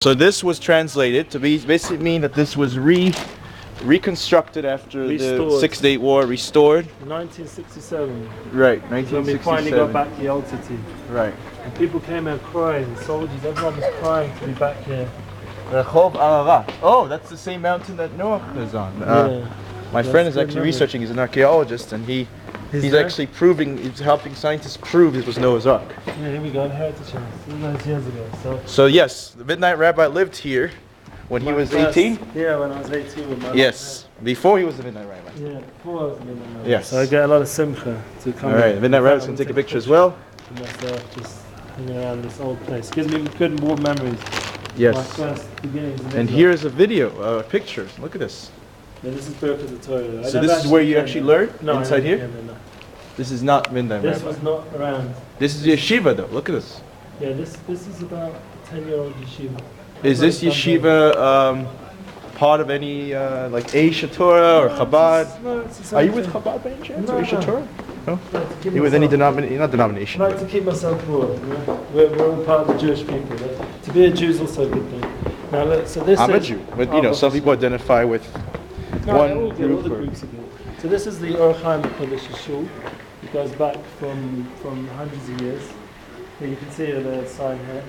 So this was translated to basically mean that this was reconstructed after the Six-Day War, restored. 1967. Right, 1967. When we finally got back the old city. Right. And people came here crying, soldiers, everyone was crying to be back here. Oh, that's the same mountain that Noah is on. My friend is actually researching, he's an archaeologist, and he's actually he's helping scientists prove it was Noah's Ark. Yeah, here we go, Heritage House, those years ago. So yes, the Midnight Rabbi lived here when he was 18? Yeah, when I was 18 with my Yes, before he was the Midnight Rabbi. Yeah, before I was the Midnight Rabbi. Yes. So I get a lot of simcha to come. Alright, the Midnight Rabbi's going to take a picture as well. Myself just hanging around this old place. Gives me good warm memories. Yes. My first beginnings. And here is a video, pictures. Look at this. Yeah, this is Birkat the Torah. So this is where you actually learn? No, inside here? No. This is not Midnight Rabbi. This was not around. This is yeshiva though, look at this. Yeah, this is about a 10-year-old yeshiva. Is this yeshiva part of any like Aisha Torah or Chabad? No, it's Are you with Chabad by any chance? No, or Aisha Torah? No? You You with any denomination? I like to keep myself poor. You know? We're all part of the Jewish people. To be a Jew is also a good thing. Now, look, so this I'm is, a Jew, but you know, some people identify with one all group. the groups are good. So this is the Or Chaim Kodesh Shul. It goes back from hundreds of years. Here you can see the sign here.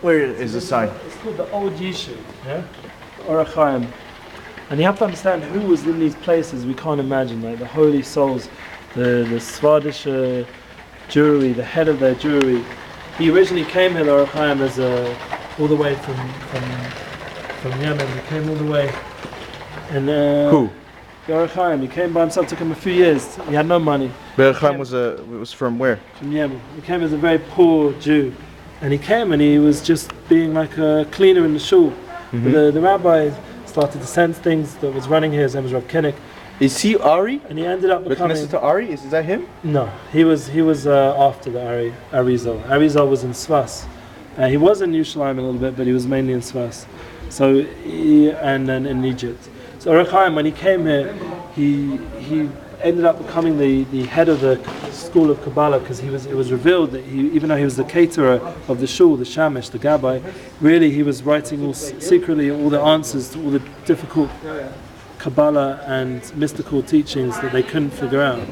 Where is the sign? It's called the Old Yishuv, yeah? Or Chaim. And you have to understand who was in these places we can't imagine, like the holy souls, the Swardish Jewry, the head of their Jewry. He originally came here, the Or Chaim, as all the way from Yemen. He came all the way. And Who? The Or Chaim, he came by himself, took him a few years. He had no money. Ber Chaim was from where? From Yemen. He came as a very poor Jew. And he came and he was just being like a cleaner in the shul. Mm-hmm. The rabbi started to sense things that was running here. His name was Rav Kinnick. Is he Ari? And he ended up becoming... But to Ari? Is that him? No, he was after the Arizal. Arizal was in Svas. He was in Yerushalayim a little bit, but he was mainly in Svas. So and then in Egypt. So Or Chaim, when he came here, he ended up becoming the head of the school of Kabbalah, because it was revealed that even though he was the caterer of the shul, the shamish, the gabbai, really he was writing secretly all the answers to all the difficult Kabbalah and mystical teachings that they couldn't figure out.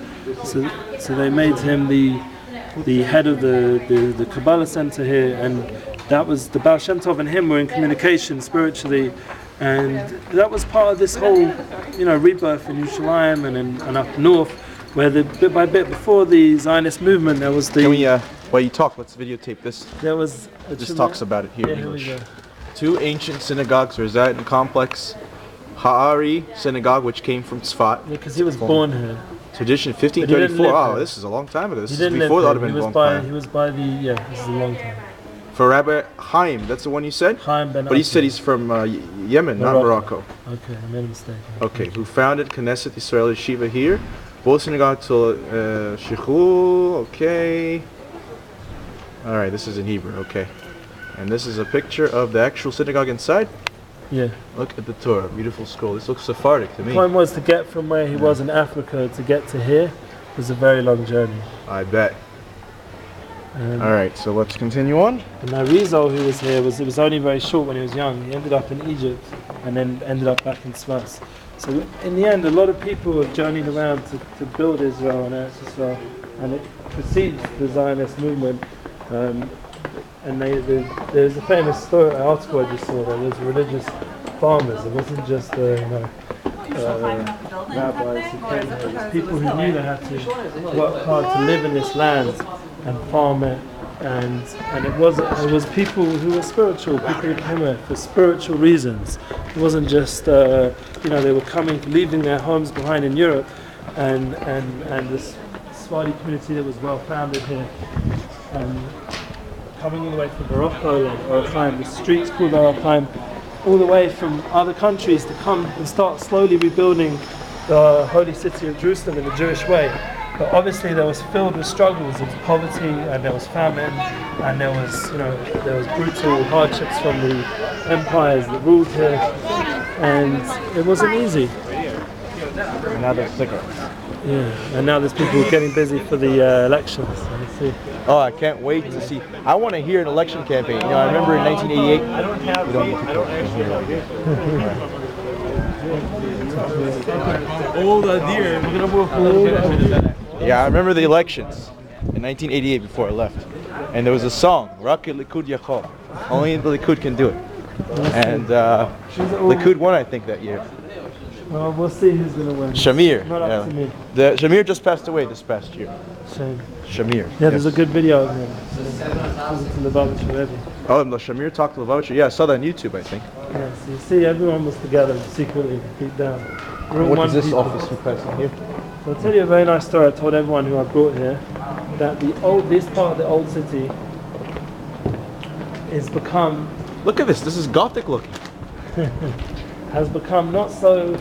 So they made him the head of the Kabbalah center here, and that was the Baal Shem Tov and him were in communication spiritually. And that was part of this whole, rebirth in Yerushalayim and up north, where bit by bit before the Zionist movement, there was the... Can we, while you talk, let's videotape this. There was... Just talks about it here in English. Here we go. Two ancient synagogues reside in the complex. Ha'ari synagogue, which came from Tzfat. Yeah, because he was born here. Tradition 1534. Oh, this is a long time ago. This is before the Ottoman Empire. He was by this is a long time. For Rabbi Chaim, that's the one you said? Chaim ben But he said he's from Yemen, not Morocco. Okay, I made a mistake. Okay, who founded Knesset Yisrael Yeshiva here. Both synagogues till Shechul, okay. Alright, this is in Hebrew, okay. And this is a picture of the actual synagogue inside. Yeah. Look at the Torah, beautiful scroll. This looks Sephardic to me. The point was to get from where he was in Africa to get to here was a very long journey. I bet. Alright, so let's continue on. And now Rizal, who was here, it was only very short when he was young. He ended up in Egypt and then ended up back in Svas. So in the end, a lot of people have journeyed around to build Israel and Eretz Israel, and it precedes the Zionist movement. And there's a famous article I just saw. There was religious farmers. It wasn't just rabbis who came here. It was people who knew they had to work hard to live in this land and farm it, and it was people who were spiritual, people who came here for spiritual reasons. It wasn't just they were leaving their homes behind in Europe, and this Sephardi community that was well founded here, coming all the way from Morocco, like Or Chaim, the streets called Or Chaim, all the way from other countries to come and start slowly rebuilding the holy city of Jerusalem in the Jewish way. But obviously there was filled with struggles of poverty, and there was famine, and there was brutal hardships from the empires that ruled here, and it wasn't easy. And now there's cigarettes. Yeah, and now there's people getting busy for the elections. see. Oh, I can't wait to see. I want to hear an election campaign. You know, I remember in 1988. I don't have. I don't actually have. Old deer. Yeah, I remember the elections in 1988 before I left, and there was a song, "Rocket Likud Yachol." Only the Likud can do it, and Likud won, I think, that year. Well, we'll see who's gonna win. Shamir. Not up to me. Shamir just passed away this past year. Shame. Shamir. Yeah, there's a good video of him. To Lubavitch already. Oh, and Shamir talked to Lubavitch. Yeah, I saw that on YouTube, I think. Yeah, so you see, everyone was together secretly, deep down. What is this office you passing here? So I'll tell you a very nice story. I told everyone who I brought here that this part of the old city is become Look at this. This is Gothic looking. has become not so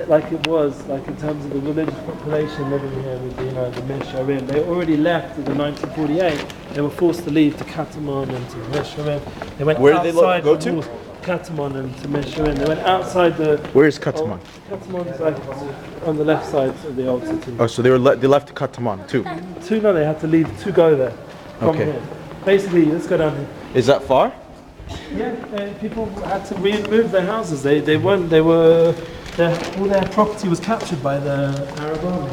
like it was, like in terms of the religious population living here with the Mesharim. They already left in the 1948. They were forced to leave to Katamon and to Mesharim. They went Where did they outside go the to? walls. Katamon and to Mesharim. They went outside the. Where is Kataman? Katamon is like on the left side of the old city. Oh, so they left to Kataman too. No, they had to leave to go there. From Okay. here. Basically, let's go down here. Is that far? Yeah, people had to move their houses. All their property was captured by the Arab army.